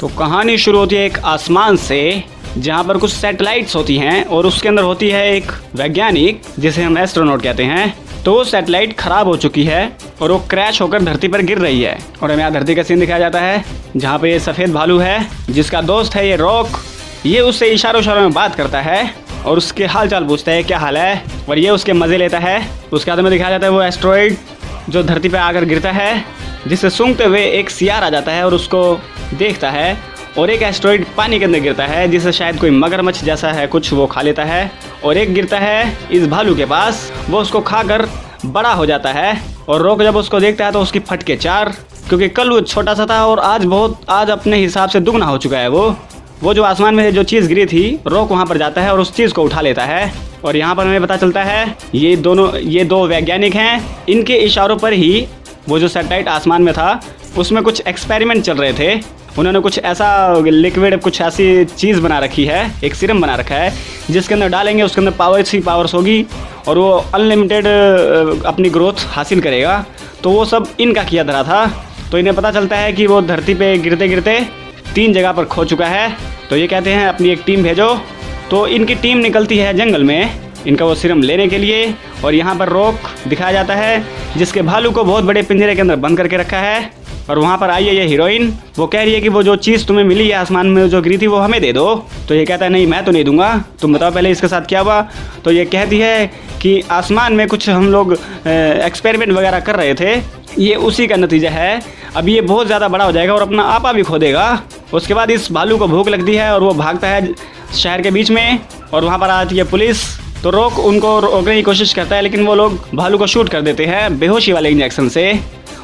तो कहानी शुरू होती है एक आसमान से, जहाँ पर कुछ सैटेलाइट्स होती हैं और उसके अंदर होती है एक वैज्ञानिक जिसे हम एस्ट्रोनॉट कहते हैं। तो वो सैटेलाइट खराब हो चुकी है और वो क्रैश होकर धरती पर गिर रही है। और हमें यहाँ धरती का सीन दिखाया जाता है जहाँ पे ये सफ़ेद भालू है जिसका दोस्त है ये रॉक। ये उससे इशारों में बात करता है और उसके हाल चाल पूछता है क्या हाल है, और ये उसके मज़े लेता है। उसके हाथ में दिखाया जाता है वो एस्ट्रॉइड जो धरती पर आकर गिरता है, जिससे सूंघते हुए एक सियार आ जाता है और उसको देखता है। और एक एस्ट्रॉइड पानी के अंदर गिरता है जिसे शायद कोई मगरमच्छ जैसा है कुछ, वो खा लेता है। और एक गिरता है इस भालू के पास, वो उसको खाकर बड़ा हो जाता है। और रॉक जब उसको देखता है तो उसकी फटके चार, क्योंकि कल वो छोटा सा था और आज अपने हिसाब से दुगना हो चुका है। वो जो आसमान में जो चीज़ गिरी थी, रॉक वहाँ पर जाता है और उस चीज़ को उठा लेता है। और यहाँ पर हमें पता चलता है ये दो वैज्ञानिक हैं। इनके इशारों पर ही वो जो सैटेलाइट आसमान में था उसमें कुछ एक्सपेरिमेंट चल रहे थे। उन्होंने कुछ ऐसा लिक्विड, कुछ ऐसी चीज़ बना रखी है, एक सीरम बना रखा है जिसके अंदर डालेंगे उसके अंदर पावर्स होगी और वो अनलिमिटेड अपनी ग्रोथ हासिल करेगा। तो वो सब इनका किया धरा था। तो इन्हें पता चलता है कि वो धरती पे गिरते गिरते 3 जगह पर खो चुका है। तो ये कहते हैं अपनी एक टीम भेजो। तो इनकी टीम निकलती है जंगल में इनका वो सीरम लेने के लिए। और यहाँ पर रॉक दिखाया जाता है जिसके भालू को बहुत बड़े पिंजरे के अंदर बंद करके रखा है। और वहाँ पर आई है ये हीरोइन, वो कह रही है कि वो जो चीज़ तुम्हें मिली है आसमान में जो गिरी थी वो हमें दे दो। तो ये कहता है नहीं मैं तो नहीं दूंगा, तुम बताओ पहले इसके साथ क्या हुआ। तो ये कहती है कि आसमान में कुछ हम लोग एक्सपेरिमेंट वगैरह कर रहे थे, ये उसी का नतीजा है। अब ये बहुत ज़्यादा बड़ा हो जाएगा और अपना आपा भी खो देगा। उसके बाद इस भालू को भूख लगती है और वो भागता है शहर के बीच में। और वहाँ पर आती है पुलिस। तो रॉक उनको रोकने की कोशिश करता है लेकिन वो लोग भालू को शूट कर देते हैं बेहोशी वाले इंजेक्शन से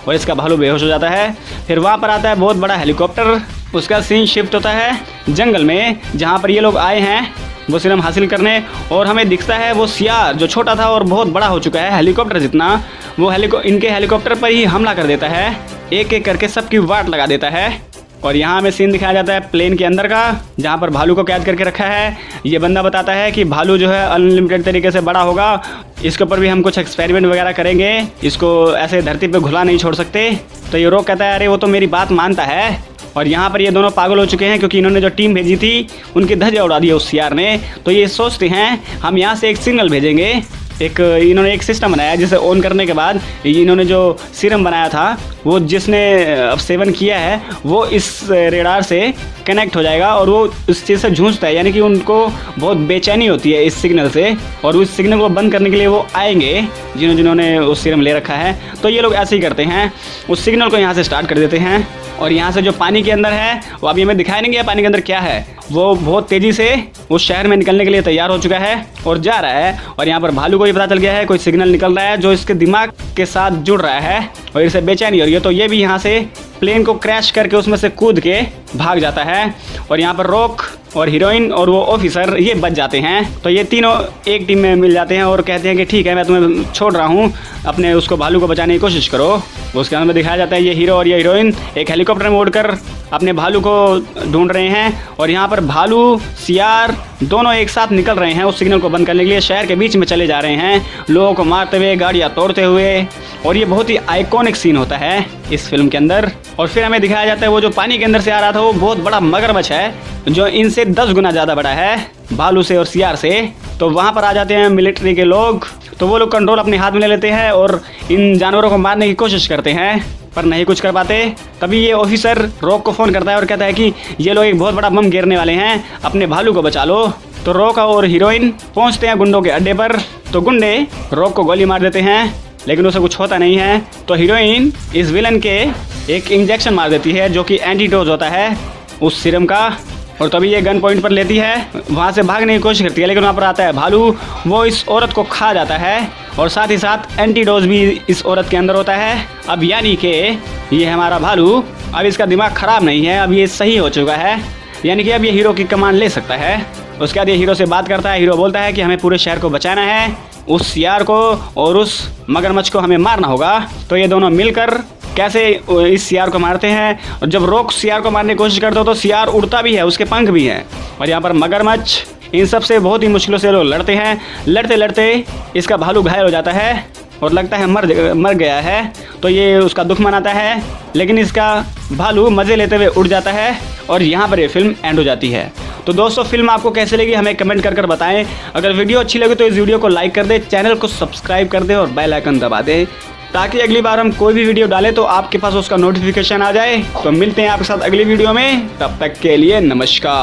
और इसका भालू बेहोश हो जाता है। फिर वहाँ पर आता है बहुत बड़ा हेलीकॉप्टर। उसका सीन शिफ्ट होता है जंगल में जहाँ पर ये लोग आए हैं वो सीरम हासिल करने। और हमें दिखता है वो सियार जो छोटा था और बहुत बड़ा हो चुका है हेलीकॉप्टर जितना, वो इनके हेलीकॉप्टर पर ही हमला कर देता है, एक एक करके सबकी वाट लगा देता है। और यहाँ हमें सीन दिखाया जाता है प्लेन के अंदर का जहाँ पर भालू को कैद करके रखा है। ये बंदा बताता है कि भालू जो है अनलिमिटेड तरीके से बड़ा होगा, इसके ऊपर भी हम कुछ एक्सपेरिमेंट वगैरह करेंगे, इसको ऐसे धरती पे घुला नहीं छोड़ सकते। तो ये रॉक कहता है अरे वो तो मेरी बात मानता है। और यहाँ पर ये दोनों पागल हो चुके हैं क्योंकि इन्होंने जो टीम भेजी थी उनकी धज्जियां उड़ा दी उस सियार ने। तो ये सोचते हैं हम यहाँ से एक सिग्नल भेजेंगे। इन्होंने एक सिस्टम बनाया जिसे ऑन करने के बाद इन्होंने जो सीरम बनाया था वो जिसने सेवन किया है वो इस रेडार से कनेक्ट हो जाएगा और वो उस चीज़ से जूझता है, यानी कि उनको बहुत बेचैनी होती है इस सिग्नल से। और उस सिग्नल को बंद करने के लिए वो आएंगे जिन्होंने उस सीरम ले रखा है। तो ये लोग ऐसे ही करते हैं, उस सिग्नल को यहाँ से स्टार्ट कर देते हैं। और यहाँ से जो पानी के अंदर है वो अभी हमें दिखाया नहीं गया पानी के अंदर क्या है। वो बहुत तेज़ी से उस शहर में निकलने के लिए तैयार हो चुका है और जा रहा है। और यहाँ पर भालू को ये पता चल गया है कोई सिग्नल निकल रहा है जो इसके दिमाग के साथ जुड़ रहा है और इसे बेचैनी हो रही है। तो ये भी यहाँ से प्लेन को क्रैश करके उसमें से कूद के भाग जाता है। और यहाँ पर रॉक और हीरोइन और वो ऑफिसर ये बच जाते हैं। तो ये तीनों एक टीम में मिल जाते हैं और कहते हैं कि ठीक है मैं तुम्हें छोड़ रहा हूँ, अपने उसको भालू को बचाने की कोशिश करो। उसके अंदर दिखाया जाता है ये हीरो और ये हीरोइन एक हेलीकॉप्टर में उड़कर अपने भालू को ढूंढ रहे हैं। और यहाँ पर भालू सियार दोनों एक साथ निकल रहे हैं उस सिग्नल को बंद करने के लिए, शहर के बीच में चले जा रहे हैं लोगों को मारते हुए, गाड़ियाँ तोड़ते हुए। और ये बहुत ही आइकॉनिक सीन होता है इस फिल्म के अंदर। और फिर हमें दिखाया जाता है वो जो पानी के अंदर से आ रहा था वो बहुत बड़ा मगरमच्छ है जो इनसे 10 गुना ज़्यादा बड़ा है भालू से और सियार से। तो वहाँ पर आ जाते हैं मिलिट्री के लोग। तो वो लोग कंट्रोल अपने हाथ में ले लेते हैं और इन जानवरों को मारने की कोशिश करते हैं पर नहीं कुछ कर पाते। तभी ये ऑफिसर रॉक को फ़ोन करता है और कहता है कि ये लोग एक बहुत बड़ा बम गिरने वाले हैं, अपने भालू को बचा लो। तो रॉक और हीरोइन पहुंचते हैं गुंडों के अड्डे पर। तो गुंडे रॉक को गोली मार देते हैं लेकिन उसे कुछ होता नहीं है। तो हीरोइन इस विलन के एक इंजेक्शन मार देती है जो कि एंटीडोज होता है उस सीरम का। और तभी ये गन पॉइंट पर लेती है, वहाँ से भागने की कोशिश करती है लेकिन वहाँ पर आता है भालू, वो इस औरत को खा जाता है और साथ ही साथ एंटीडोज भी इस औरत के अंदर होता है। अब यानी कि ये हमारा भालू अब इसका दिमाग ख़राब नहीं है, अब ये सही हो चुका है, यानी कि अब ये हीरो की कमांड ले सकता है। उसके बाद ये हीरो से बात करता है। हीरो बोलता है कि हमें पूरे शहर को बचाना है, उस सियार को और उस मगरमच्छ को हमें मारना होगा। तो ये दोनों मिलकर कैसे इस सियार को मारते हैं। और जब रॉक सियार को मारने की कोशिश करते हो तो सियार उड़ता भी है, उसके पंख भी हैं। और यहाँ पर मगरमच्छ इन सब से बहुत ही मुश्किलों से लोग लड़ते हैं। लड़ते लड़ते इसका भालू घायल हो जाता है और लगता है मर गया है। तो ये उसका दुख मनाता है लेकिन इसका भालू मज़े लेते हुए उड़ जाता है और यहाँ पर ये फिल्म एंड हो जाती है। तो दोस्तों फिल्म आपको कैसे लगी हमें कमेंट कर बताएं। अगर वीडियो अच्छी लगी तो इस वीडियो को लाइक कर दे, चैनल को सब्सक्राइब कर दे और बेल आइकन दबा दे, ताकि अगली बार हम कोई भी वीडियो डालें तो आपके पास उसका नोटिफिकेशन आ जाए। तो मिलते हैं आपके साथ अगली वीडियो में, तब तक के लिए नमस्कार।